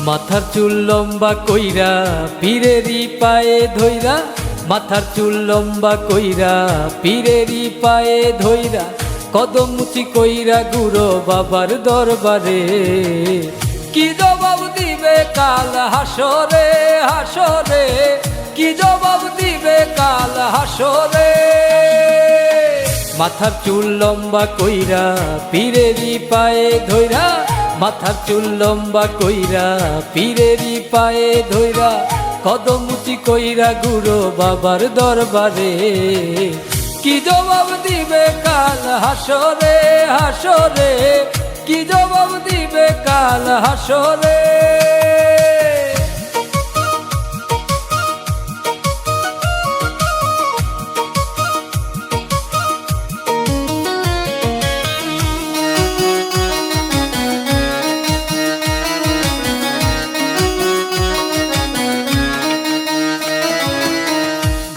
মাথার চুল লম্বা কইরা পীরেরই পায়ে ধইরা, মাথার চুল লম্বা কইরা পীরেরই পায়ে ধইরা, কদম মুচি কইরা গুরু বাবার দরবারে। কি জবাব দিবে কাল হাসরে, হাসরে কি জবাব দিবে কাল হাসরে। মাথার চুল লম্বা কইরা পীরেরই পায়ে ধইরা, মাথার চুল লম্বা কইরা পীরেরই পায়ে ধইরা, কদম মুচি কইরা গুরু বাবার দরবারে। কি জবাব দিবে কাল হাসরে, হাসরে কি জবাব দিবে কাল হাসরে।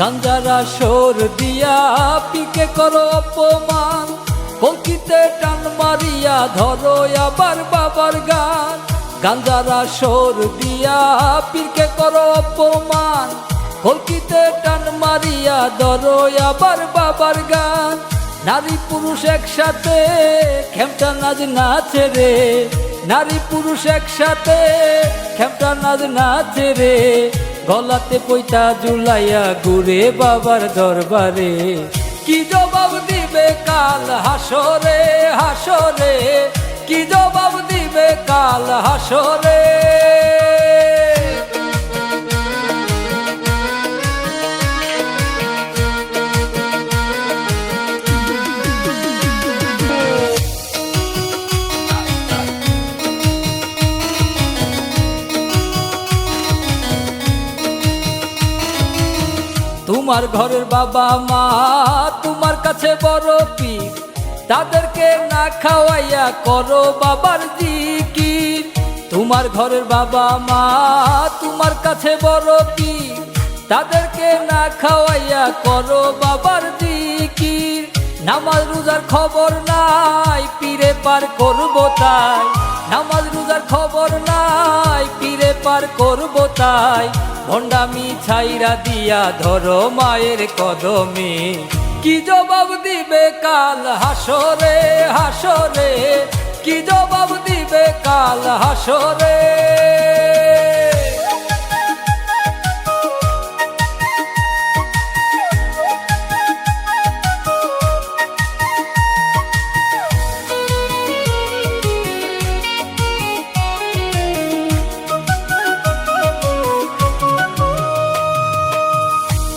গাঞ্জারা সোর দিয়া পিকে করো অপমান, কলকিতে টান মারিয়া ধরো আবার বাবার গান। গাঞ্জারা সোর দিয়া পিকে করো অপমান, কলকিতে টান মারিয়া ধরো আবার বাবার গান। নারী পুরুষ একসাথে খেমটা নাচ নাচে রে, নারী পুরুষ একসাথে খেমটা নাচ নাচে রে, গলাতে পয়তা ঝুলাইয়া ঘুরে বাবার দরবারে। কি জবাব দিবে কাল হাসরে, হাসরে কি জবাব দিবে কাল হাসরে। তোমার ঘরের বাবা মা তোমার কাছে বড় পীর, তাদেরকে না খাওয়াইয়া করো বাবার জিকির। তোমার ঘরের বাবা মা তোমার কাছে বড় পীর, তাদেরকে না খাওয়াইয়া করো বাবার জিকির। নামাজ রোজার খবর নাই পীরে পার করবো তাই, নামাজ রোজার খবর নাই পীরে পার করবো তাই। ভণ্ডামি ছাইরা দিয়া ধরো মায়ের কদমে। কি জবাব দিবে কাল হাসরে, হাসরে কি জবাব দিবে কাল হাসরে।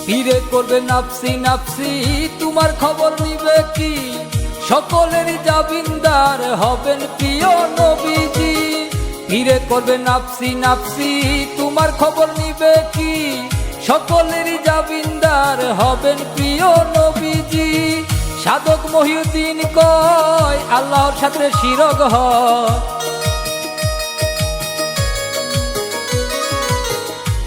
পীরে করবে নাফসি নাফসি তোমার খবর নিবে কি, সকলেরই জাবিনদার হবেন প্রিয় নবীজি। পীরে করবে নাফসি নাফসি তোমার খবর নিবে কি, সকলেরই জাবিনদার হবেন প্রিয় নবীজি। সাধক মহিউদ্দিন কয় আল্লাহর সাথে শিরক হয়,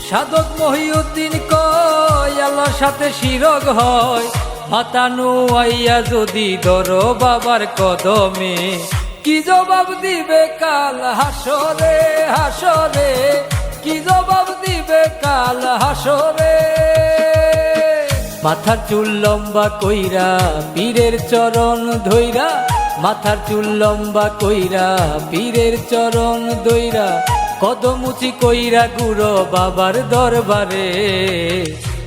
সাধক মহিউদ্দিন কয় আল্লাহর সাথে শিরক হয়। মাথা নুয়াইয়া যদি ধরো বাবার কদমে। কি জবাব দিবে কাল হাসরে, হাসরে কি জবাব দিবে কাল হাসরে। মাথার চুল লম্বা কইরা পীরের চরণ ধইরা, মাথার চুল লম্বা কইরা পীরের চরণ ধইরা, কদম মুচি কইরা গুরু বাবার দরবারে।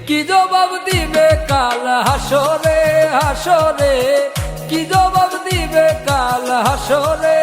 কি জবাব দিবে কাল হাসরে, হাসরে কি জবাব দিবে কাল হাসরে।